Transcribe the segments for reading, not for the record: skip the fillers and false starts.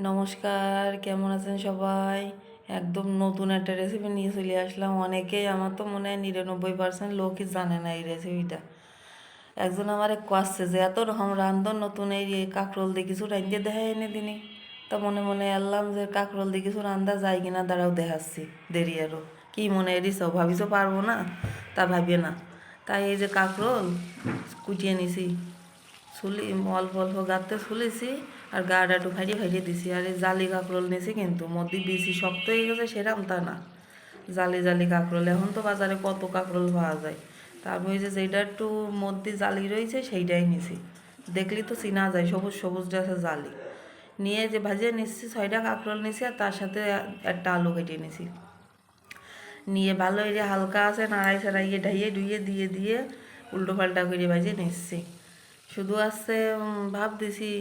নমস্কার, কেমন আছেন সবাই? একদম নতুন একটা রেসিপি নিয়ে চলে আসলাম। অনেকেই, আমার তো মনে হয় 99% লোকই জানে না এই রেসিপিটা। একজন আমার কষছে যে এত রকম রান্ধন নতুন এই কাঁকরোল দিয়ে কিছু রাঁধতে দেখায় এনে দিনই। তা মনে মনে এলাম যে কাঁকরোল দিয়ে কিছু রান্ধা যায় কিনা, দাঁড়াও দেখাচ্ছি। দেরি আরও কি মনে এরিস ভাবিছো পারবো না, তা ভাবিয়ে না। তাই এই যে কাঁকরোল কুটিয়ে নিছি, ছুলি অল্প অল্প গাতে ছুলেছি, আর গাটা একটু ফাটিয়ে ফাটিয়ে দিছি। আর এই জালি কাঁকরোল নিয়েছি, কিন্তু মধ্যে বেশি শক্ত হয়ে গেছে সেরাম তা না, জালি জালি কাঁকরোল। এখন তো বাজারে কত কাঁকরোল পাওয়া যায়, তারপর ওই যে যেটা একটু মধ্যে জালি রয়েছে সেইটাই নিছি। দেখলি তো চিনা যায়, সবুজ সবুজ আছে জালি। নিয়ে যে ভাজিয়ে নিচ্ছি 6টা কাঁকরোল নিছি, আর তার সাথে একটা আলু কেটে নিছি। নিয়ে ভালো এই যে হালকা আছে নাড়াই ছাড়াইয়ে ঢাইয়ে ডুইয়ে দিয়ে দিয়ে উল্টো পাল্টা করে ভাজিয়ে নিচ্ছি। শুধু আছে ভাব দিছি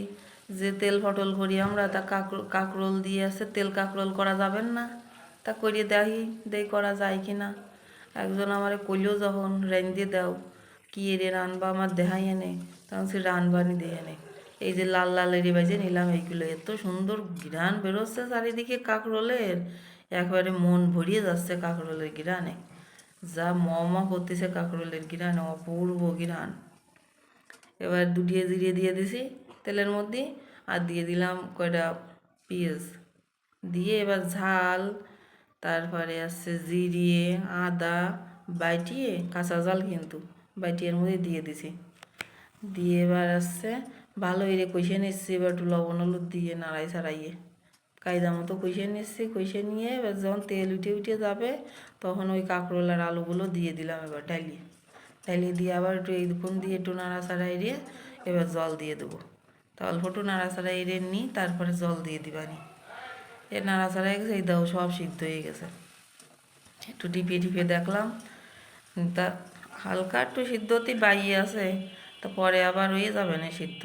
যে তেল ফটল করি আমরা, তা কাঁকরোল দিয়ে আছে তেল কাঁকরোল করা যাবেন না, তা করিয়ে দেই করা যায় কি না। একজন আমারে কইলেও যখন দিয়ে দাও কি এরে রানবা আমার দেখাই এনে, তখন সে রানবানি দিয়ে এনে এই যে লাল লাল এড়ে বাজে নিলাম। এইগুলো এত সুন্দর ঘ্রাণ বেরোচ্ছে চারিদিকে কাঁকরোলের, একবারে মন ভরিয়ে যাচ্ছে কাঁকরোলের ঘ্রাণে। যা ম করতেছে কাঁকরোলের ঘ্রাণে, অপূর্ব ঘ্রাণ। এবার দুটিয়ে জিরিয়ে দিয়ে দিছি তেলের মধ্যে, আর দিয়ে দিলাম কয়টা পেঁয়াজ দিয়ে এবার ঝাল, তারপরে আসছে জিরিয়ে আদা বাইটিয়ে, কাঁচা জাল কিন্তু বাইটিয়ের মধ্যে দিয়ে দিছি। দিয়ে এবার আসছে ভালো এরে কষিয়ে নিচ্ছি। এবার একটু লবণ হলুদ দিয়ে নাড়াই ছাড়াইয়ে কায়দা মতো কষিয়ে নিচ্ছি। কষিয়ে নিয়ে এবার যখন তেল উঠে উঠে যাবে, তখন ওই কাঁকরোল আর আলুগুলো দিয়ে দিলাম। এবার ডাইলিয়ে দিয়ে আবার একটু এইরকম দিয়ে একটু নাড়াচাড়া এড়িয়ে এবার জল দিয়ে দেবো। তা অল্প একটু নাড়াচাড়া এড়িয়ে নিই, তারপরে জল দিয়ে দিবানি। এ নাড়াচাড়া হয়ে গেছে, এই দাও সব সিদ্ধ হয়ে গেছে। একটু টিপিয়ে টিপিয়ে দেখলাম, তা হালকা একটু সিদ্ধ হতেই বাইয়ে আছে, তা পরে আবার হয়ে যাবে না সিদ্ধ।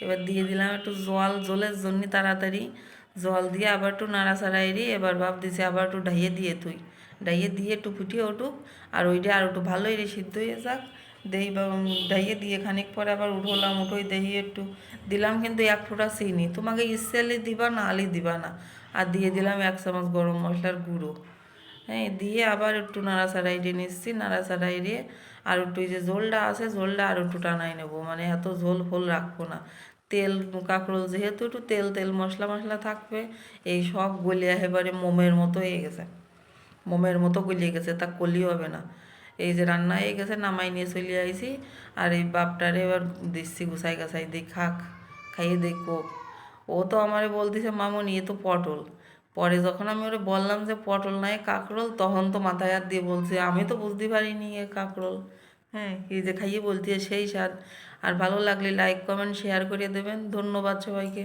এবার দিয়ে দিলাম একটু জল, জলের জন্য তাড়াতাড়ি জল দিয়ে আবার একটু নাড়াচাড়া এড়িয়ে এবার ভাব দিছি আবার একটু ডাইয়ে দিয়ে একটু ফুটিয়ে উঠুক, আর ওইটা আর একটু ভালো এড়ে সিদ্ধ হয়ে যাক। দই বা ডাইয়ে দিয়ে খানিক পরে আবার উঠোলাম, উঠোই দহি একটু দিলাম, কিন্তু 1 ফোঁটা চিনি, তোমাকে ইচ্ছে হলে দিবা না আলি দিবা না। আর দিয়ে দিলাম 1 চামচ গরম মশলার গুঁড়ো। হ্যাঁ, দিয়ে আবার একটু নাড়াচাড়া এড়িয়ে নিচ্ছি। নাড়াচাড়া এড়িয়ে আর একটু এই যে ঝোলটা আছে, ঝোলটা আর একটু টানাই নেবো, মানে এত ঝোল ফোল রাখবো না। তেল কাঁকরোল যেহেতু একটু তেল তেল মশলা মশলা থাকবে, এই সব গলিয়া এবারে মোমের মতো হয়ে গেছে, মোমের মতো গলিয়ে গেছে, তা কলি হবে না। এই যে রান্না হয়ে গেছে, নামাই নিয়ে চলে আইছি। আর এই বাপটারে এবার দিচ্ছি গুছাই গাছাই, দিই খাক, খাইয়ে দেখো। ও তো আমারে বলতেছে মামুনি এ তো পটল। পরে যখন আমি ওরে বললাম যে পটল নয় কাঁকরোল, তখন তো মাথায় হাত দিয়ে বলছে আমি তো বুঝতে পারিনি এ কাঁকরোল। হ্যাঁ, এই যে খাইয়ে বলতে সেই স্বাদ। আর ভালো লাগলে লাইক কমেন্ট শেয়ার করে দেবেন। ধন্যবাদ সবাইকে।